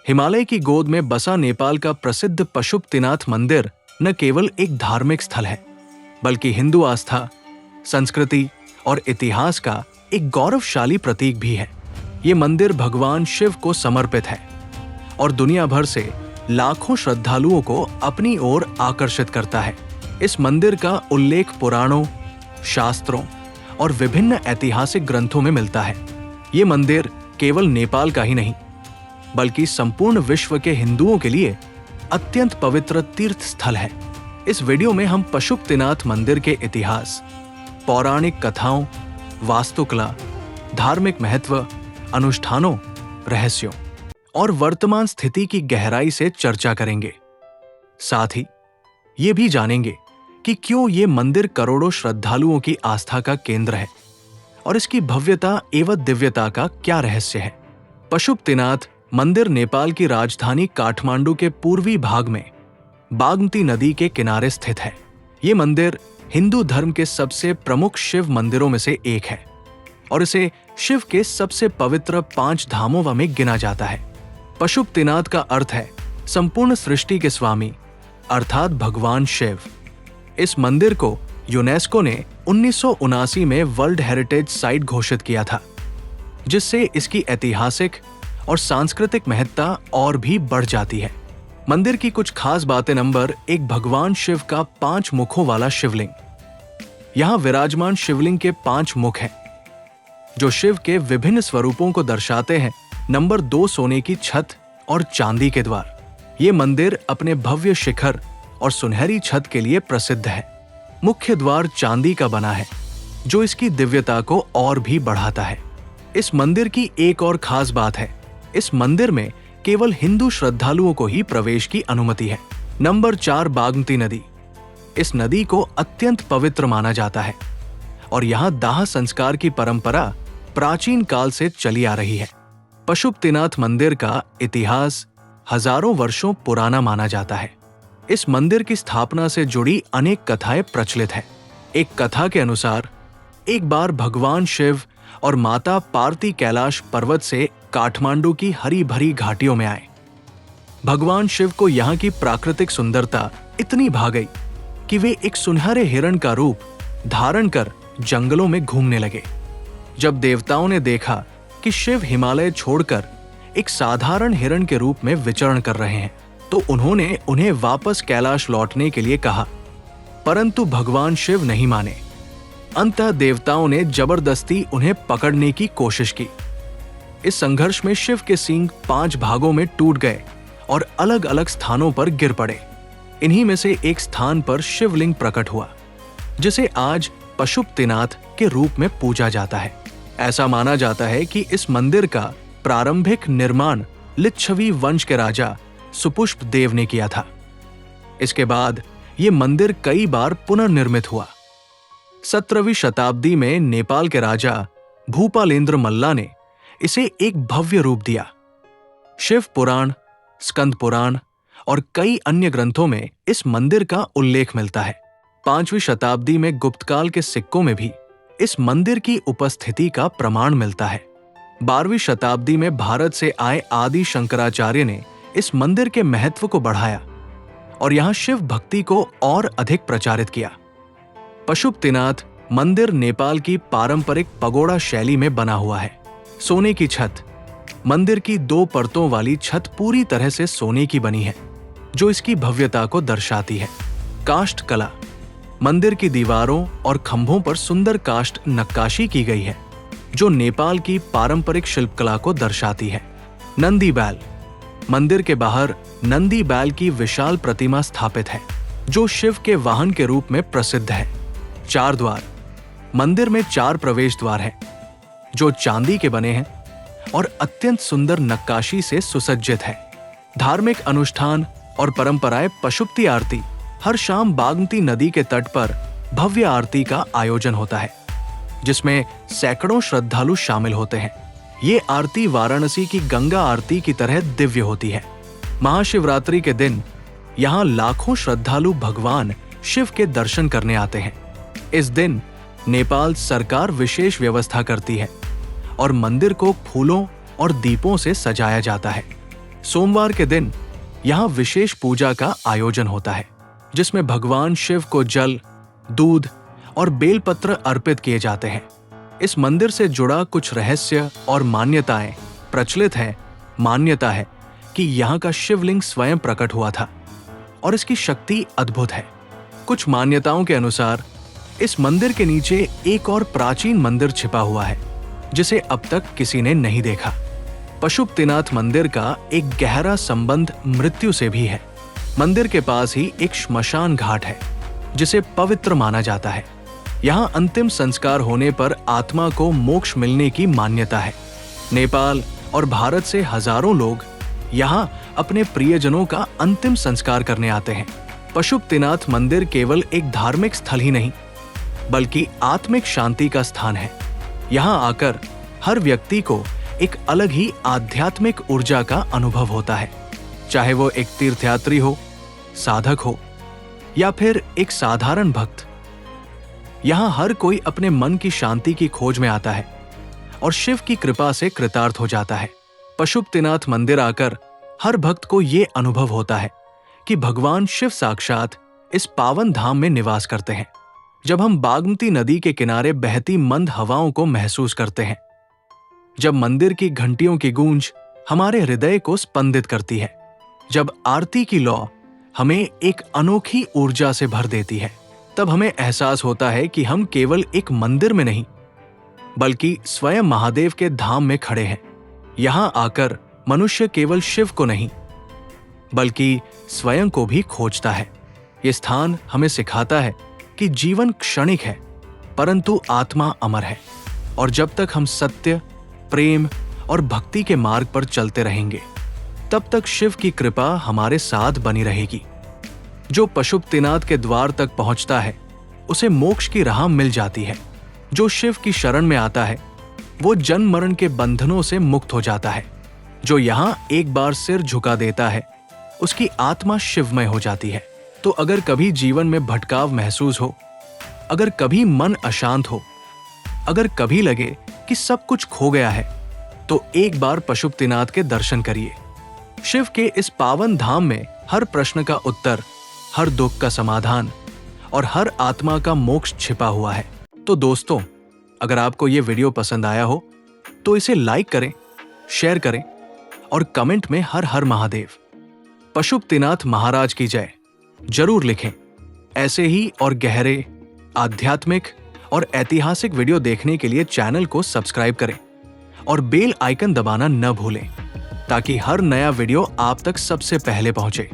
हिमालय की गोद में बसा नेपाल का प्रसिद्ध पशुपतिनाथ मंदिर न केवल एक धार्मिक स्थल है, बल्कि हिंदू आस्था, संस्कृति और इतिहास का एक गौरवशाली प्रतीक भी है। ये मंदिर भगवान शिव को समर्पित है और दुनिया भर से लाखों श्रद्धालुओं को अपनी ओर आकर्षित करता है। इस मंदिर का उल्लेख पुराणों, शास्त्रों और विभिन्न ऐतिहासिक ग्रंथों में मिलता है। ये मंदिर केवल नेपाल का ही नहीं, बल्कि संपूर्ण विश्व के हिंदुओं के लिए अत्यंत पवित्र तीर्थ स्थल है। इस वीडियो में हम पशुपतिनाथ मंदिर के इतिहास, पौराणिक कथाओं, वास्तुकला, धार्मिक महत्व, अनुष्ठानों, रहस्यों और वर्तमान स्थिति की गहराई से चर्चा करेंगे। साथ ही ये भी जानेंगे कि क्यों ये मंदिर करोड़ों श्रद्धालुओं की आस्था का केंद्र है और इसकी भव्यता एवं दिव्यता का क्या रहस्य है। पशुपतिनाथ मंदिर नेपाल की राजधानी काठमांडू के पूर्वी भाग में बागमती नदी के किनारे स्थित है। ये मंदिर हिंदू धर्म के सबसे प्रमुख शिव मंदिरों में से एक है और इसे शिव के सबसे पवित्र 5 धामों में गिना जाता है। पशुपतिनाथ का अर्थ है संपूर्ण सृष्टि के स्वामी, अर्थात भगवान शिव। इस मंदिर को यूनेस्को ने 1979 में वर्ल्ड हेरिटेज साइट घोषित किया था, जिससे इसकी ऐतिहासिक और सांस्कृतिक महत्ता और भी बढ़ जाती है। मंदिर की कुछ खास बातें। नंबर 1, भगवान शिव का 5 मुखों वाला शिवलिंग। यहाँ विराजमान शिवलिंग के 5 मुख हैं, जो शिव के विभिन्न स्वरूपों को दर्शाते हैं। नंबर 2, सोने की छत और चांदी के द्वार। ये मंदिर अपने भव्य शिखर और सुनहरी छत के लिए प्रसिद्ध है। मुख्य द्वार चांदी का बना है, जो इसकी दिव्यता को और भी बढ़ाता है। इस मंदिर की एक और खास बात है, इस मंदिर में केवल हिंदू श्रद्धालुओं को ही प्रवेश की अनुमति है। नंबर 4, बागमती नदी। इस नदी को अत्यंत पवित्र माना जाता है और यहाँ दाह संस्कार की परंपरा प्राचीन काल से चली आ रही है। पशुपतिनाथ मंदिर का इतिहास हजारों वर्षों पुराना माना जाता है। इस मंदिर की स्थापना से जुड़ी अनेक कथाएं प्रचलित हैं। एक कथा के अनुसार एक बार भगवान शिव और माता पार्वती कैलाश पर्वत से काठमांडू की हरी भरी घाटियों में आए। भगवान शिव को यहाँ की प्राकृतिक सुंदरता इतनी भा गई कि वे एक सुनहरे हिरण का रूप धारण कर जंगलों में घूमने लगे। जब देवताओं ने देखा कि शिव हिमालय छोड़कर एक साधारण हिरण के रूप में विचरण कर रहे हैं, तो उन्होंने उन्हें वापस कैलाश लौटने के लिए कहा, परंतु भगवान शिव नहीं माने। अंततः देवताओं ने जबरदस्ती उन्हें पकड़ने की कोशिश की। इस संघर्ष में शिव के सींग 5 भागों में टूट गए और अलग अलग स्थानों पर गिर पड़े। इन्हीं में से एक स्थान पर शिवलिंग प्रकट हुआ, जिसे आज पशुपतिनाथ के रूप में पूजा जाता है। ऐसा माना जाता है कि इस मंदिर का प्रारंभिक निर्माण लिच्छवी वंश के राजा सुपुष्प देव ने किया था। इसके बाद ये मंदिर कई बार पुनर्निर्मित हुआ। 17वीं शताब्दी में नेपाल के राजा भूपालेंद्र मल्ला ने इसे एक भव्य रूप दिया। शिव पुराण, स्कंद पुराण और कई अन्य ग्रंथों में इस मंदिर का उल्लेख मिलता है। 5वीं शताब्दी में गुप्तकाल के सिक्कों में भी इस मंदिर की उपस्थिति का प्रमाण मिलता है। 12वीं शताब्दी में भारत से आए आदि शंकराचार्य ने इस मंदिर के महत्व को बढ़ाया और यहाँ शिव भक्ति को और अधिक प्रचारित किया। पशुपतिनाथ मंदिर नेपाल की पारंपरिक पगोड़ा शैली में बना हुआ है। सोने की छत। मंदिर की 2 परतों वाली छत पूरी तरह से सोने की बनी है, जो इसकी भव्यता को दर्शाती है। काष्ठ कला। मंदिर की दीवारों और खंभों पर सुंदर काष्ठ नक्काशी की गई है, जो नेपाल की पारंपरिक शिल्पकला को दर्शाती है। नंदी बैल। मंदिर के बाहर नंदी बैल की विशाल प्रतिमा स्थापित है, जो शिव के वाहन के रूप में प्रसिद्ध है। 4 द्वार। मंदिर में 4 प्रवेश द्वार हैं, जो चांदी के बने हैं और अत्यंत सुंदर नक्काशी से सुसज्जित है। धार्मिक अनुष्ठान और परंपराएं। पशुपति आरती। हर शाम बागमती नदी के तट पर भव्य आरती का आयोजन होता है, जिसमें सैकड़ों श्रद्धालु शामिल होते हैं। ये आरती वाराणसी की गंगा आरती की तरह दिव्य होती है। महाशिवरात्रि के दिन यहाँ लाखों श्रद्धालु भगवान शिव के दर्शन करने आते हैं। इस दिन नेपाल सरकार विशेष व्यवस्था करती है और मंदिर को फूलों और दीपों से सजाया जाता है। सोमवार के दिन यहाँ विशेष पूजा का आयोजन होता है, जिसमें भगवान शिव को जल, दूध और बेलपत्र अर्पित किए जाते हैं। इस मंदिर से जुड़ा कुछ रहस्य और मान्यताएं प्रचलित हैं। मान्यता है कि यहाँ का शिवलिंग स्वयं प्रकट हुआ था और इसकी शक्ति अद्भुत है। कुछ मान्यताओं के अनुसार इस मंदिर के नीचे एक और प्राचीन मंदिर छिपा हुआ है, जिसे अब तक किसी ने नहीं देखा। पशुपतिनाथ मंदिर का एक गहरा संबंध मृत्यु से भी है। मंदिर के पास ही एक श्मशान घाट है, जिसे पवित्र माना जाता है। यहाँ अंतिम संस्कार होने पर आत्मा को मोक्ष मिलने की मान्यता है। नेपाल और भारत से हजारों लोग यहाँ अपने प्रियजनों का अंतिम संस्कार करने आते हैं। पशुपतिनाथ मंदिर केवल एक धार्मिक स्थल ही नहीं, बल्कि आत्मिक शांति का स्थान है। यहाँ आकर हर व्यक्ति को एक अलग ही आध्यात्मिक ऊर्जा का अनुभव होता है, चाहे वो एक तीर्थयात्री हो, साधक हो या फिर एक साधारण भक्त। यहाँ हर कोई अपने मन की शांति की खोज में आता है और शिव की कृपा से कृतार्थ हो जाता है। पशुपतिनाथ मंदिर आकर हर भक्त को ये अनुभव होता है कि भगवान शिव साक्षात इस पावन धाम में निवास करते हैं। जब हम बागमती नदी के किनारे बहती मंद हवाओं को महसूस करते हैं, जब मंदिर की घंटियों की गूंज हमारे हृदय को स्पंदित करती है, जब आरती की लौ हमें एक अनोखी ऊर्जा से भर देती है, तब हमें एहसास होता है कि हम केवल एक मंदिर में नहीं, बल्कि स्वयं महादेव के धाम में खड़े हैं। यहाँ आकर मनुष्य केवल शिव को नहीं, बल्कि स्वयं को भी खोजता है। ये स्थान हमें सिखाता है कि जीवन क्षणिक है, परंतु आत्मा अमर है, और जब तक हम सत्य, प्रेम और भक्ति के मार्ग पर चलते रहेंगे, तब तक शिव की कृपा हमारे साथ बनी रहेगी। जो पशुपतिनाथ के द्वार तक पहुंचता है, उसे मोक्ष की राह मिल जाती है। जो शिव की शरण में आता है, वो जन्म मरण के बंधनों से मुक्त हो जाता है। जो यहाँ एक बार सिर झुका देता है, उसकी आत्मा शिवमय हो जाती है। तो अगर कभी जीवन में भटकाव महसूस हो, अगर कभी मन अशांत हो, अगर कभी लगे कि सब कुछ खो गया है, तो एक बार पशुपतिनाथ के दर्शन करिए। शिव के इस पावन धाम में हर प्रश्न का उत्तर, हर दुख का समाधान और हर आत्मा का मोक्ष छिपा हुआ है। तो दोस्तों, अगर आपको ये वीडियो पसंद आया हो तो इसे लाइक करें, शेयर करें और कमेंट में हर हर महादेव, पशुपतिनाथ महाराज की जय जरूर लिखें। ऐसे ही और गहरे आध्यात्मिक और ऐतिहासिक वीडियो देखने के लिए चैनल को सब्सक्राइब करें और बेल आइकन दबाना न भूलें, ताकि हर नया वीडियो आप तक सबसे पहले पहुंचे।